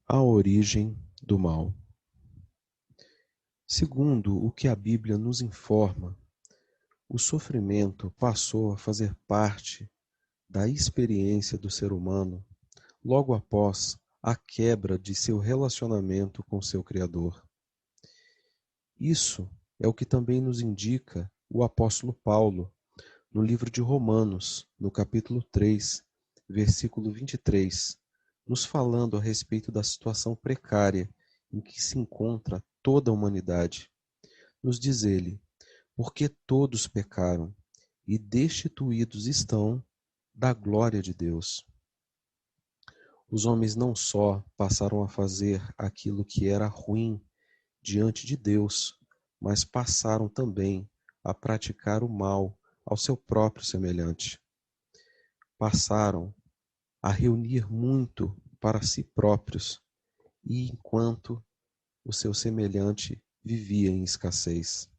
A origem do mal. Segundo o que a Bíblia nos informa, o sofrimento passou a fazer parte da experiência do ser humano logo após a quebra de seu relacionamento com seu Criador. Isso é o que também nos indica o apóstolo Paulo no livro de Romanos, no capítulo 3, versículo 23, nos falando a respeito da situação precária em que se encontra toda a humanidade. Nos diz ele: porque todos pecaram e destituídos estão da glória de Deus. Os homens não só passaram a fazer aquilo que era ruim diante de Deus, mas passaram também a praticar o mal ao seu próprio semelhante. Passaram a reunir muito para si próprios, e enquanto o seu semelhante vivia em escassez.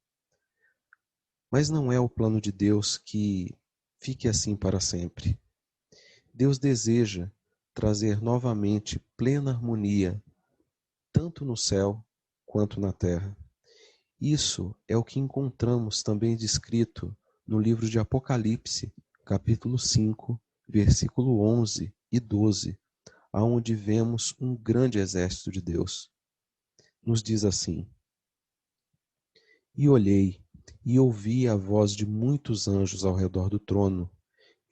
Mas não é o plano de Deus que fique assim para sempre. Deus deseja trazer novamente plena harmonia, tanto no céu quanto na terra. Isso é o que encontramos também descrito no livro de Apocalipse, capítulo 5, versículo 11 e 12, aonde vemos um grande exército de Deus. Nos diz assim: E olhei, e ouvi a voz de muitos anjos ao redor do trono,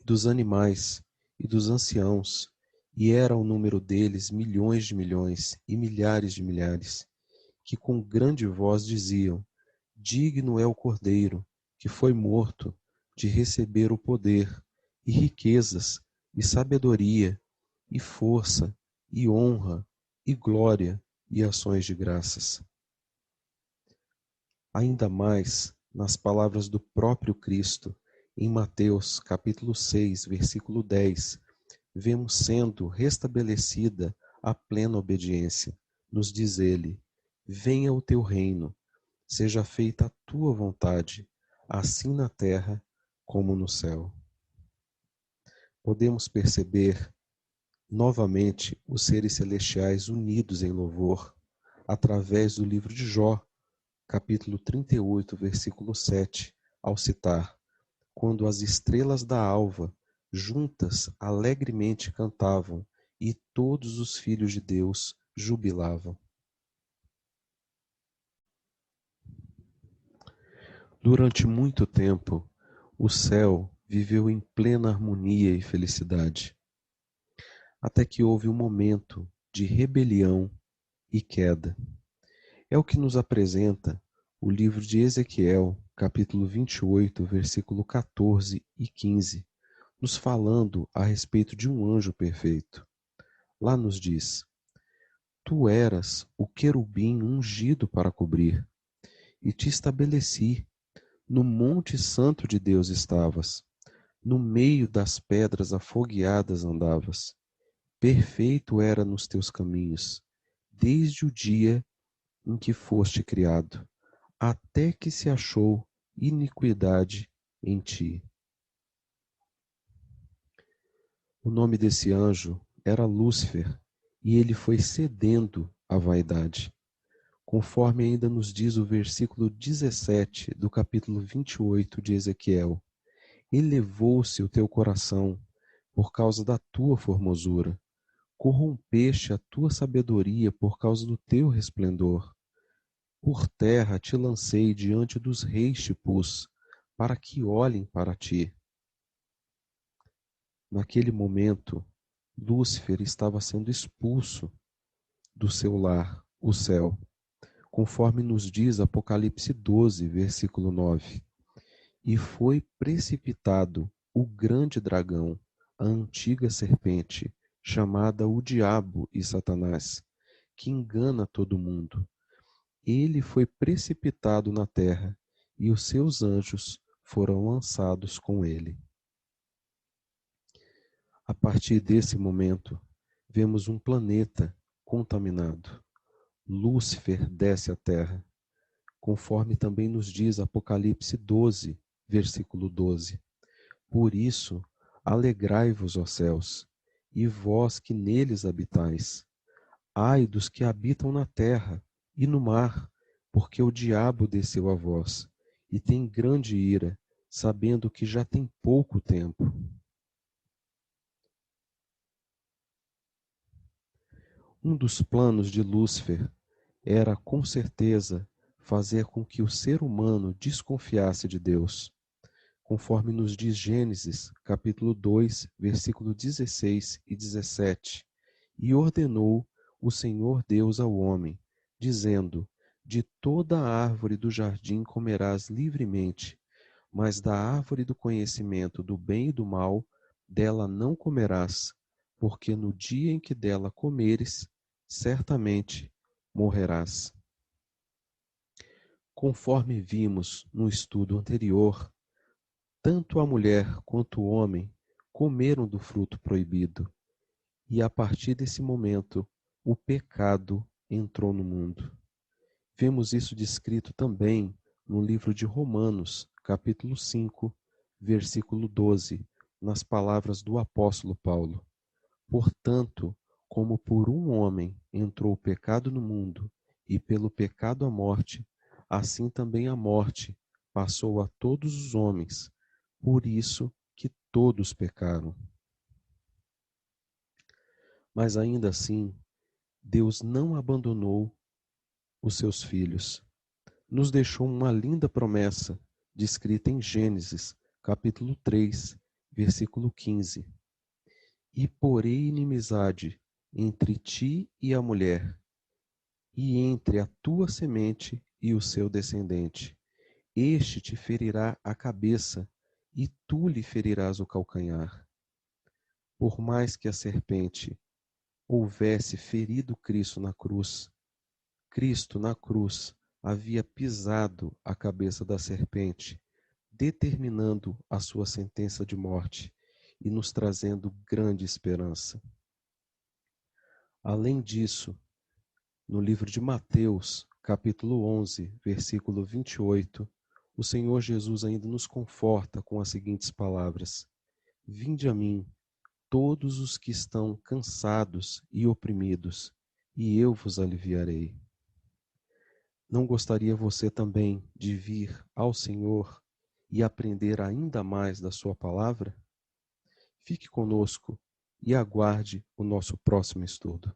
e dos animais, e dos anciãos, e era o número deles milhões de milhões, e milhares de milhares, que com grande voz diziam: Digno é o Cordeiro, que foi morto, de receber o poder, e riquezas, e sabedoria, e força, e honra, e glória, e ações de graças. Ainda mais nas palavras do próprio Cristo, em Mateus capítulo 6, versículo 10, vemos sendo restabelecida a plena obediência. Nos diz ele: venha o teu reino, seja feita a tua vontade, assim na terra como no céu. Podemos perceber novamente os seres celestiais unidos em louvor, através do livro de Jó, capítulo 38, versículo 7, ao citar: quando as estrelas da alva juntas alegremente cantavam e todos os filhos de Deus jubilavam. Durante muito tempo, o céu viveu em plena harmonia e felicidade, até que houve um momento de rebelião e queda. É o que nos apresenta o livro de Ezequiel, capítulo 28, versículo 14 e 15, nos falando a respeito de um anjo perfeito. Lá nos diz: Tu eras o querubim ungido para cobrir, e te estabeleci. No monte santo de Deus estavas, no meio das pedras afogueadas andavas. Perfeito era nos teus caminhos, desde o dia em que foste criado, até que se achou iniquidade em ti. O nome desse anjo era Lúcifer, e ele foi cedendo à vaidade. Conforme ainda nos diz o versículo 17 do capítulo 28 de Ezequiel: elevou-se o teu coração por causa da tua formosura, corrompeste a tua sabedoria por causa do teu resplendor. Por terra te lancei diante dos reis te pus, para que olhem para ti. Naquele momento, Lúcifer estava sendo expulso do seu lar, o céu, conforme nos diz Apocalipse 12, versículo 9. E foi precipitado o grande dragão, a antiga serpente, chamada o Diabo e Satanás, que engana todo mundo. Ele foi precipitado na terra, e os seus anjos foram lançados com ele. A partir desse momento, vemos um planeta contaminado. Lúcifer desce à terra, conforme também nos diz Apocalipse 12, versículo 12. Por isso, alegrai-vos, ó céus, e vós que neles habitais. Ai dos que habitam na terra e no mar, porque o diabo desceu a vós, e tem grande ira, sabendo que já tem pouco tempo. Um dos planos de Lúcifer era, com certeza, fazer com que o ser humano desconfiasse de Deus, conforme nos diz Gênesis, capítulo 2, versículo 16 e 17. E ordenou o Senhor Deus ao homem, dizendo: De toda a árvore do jardim comerás livremente, mas da árvore do conhecimento do bem e do mal, dela não comerás, porque no dia em que dela comeres, certamente morrerás. Conforme vimos no estudo anterior, tanto a mulher quanto o homem comeram do fruto proibido, e a partir desse momento, o pecado entrou no mundo. Vemos isso descrito também no livro de Romanos, capítulo 5, versículo 12, nas palavras do apóstolo Paulo. Portanto, como por um homem entrou o pecado no mundo, e pelo pecado a morte, assim também a morte passou a todos os homens, por isso que todos pecaram. Mas ainda assim, Deus não abandonou os seus filhos. Nos deixou uma linda promessa, descrita em Gênesis, capítulo 3, versículo 15. E porei inimizade entre ti e a mulher, e entre a tua semente e o seu descendente. Este te ferirá a cabeça, e tu lhe ferirás o calcanhar. Por mais que a serpente houvesse ferido Cristo na cruz, Cristo na cruz havia pisado a cabeça da serpente, determinando a sua sentença de morte e nos trazendo grande esperança. Além disso, no livro de Mateus, capítulo 11, versículo 28, o Senhor Jesus ainda nos conforta com as seguintes palavras: Vinde a mim, todos os que estão cansados e oprimidos, e eu vos aliviarei. Não gostaria você também de vir ao Senhor e aprender ainda mais da sua palavra? Fique conosco e aguarde o nosso próximo estudo.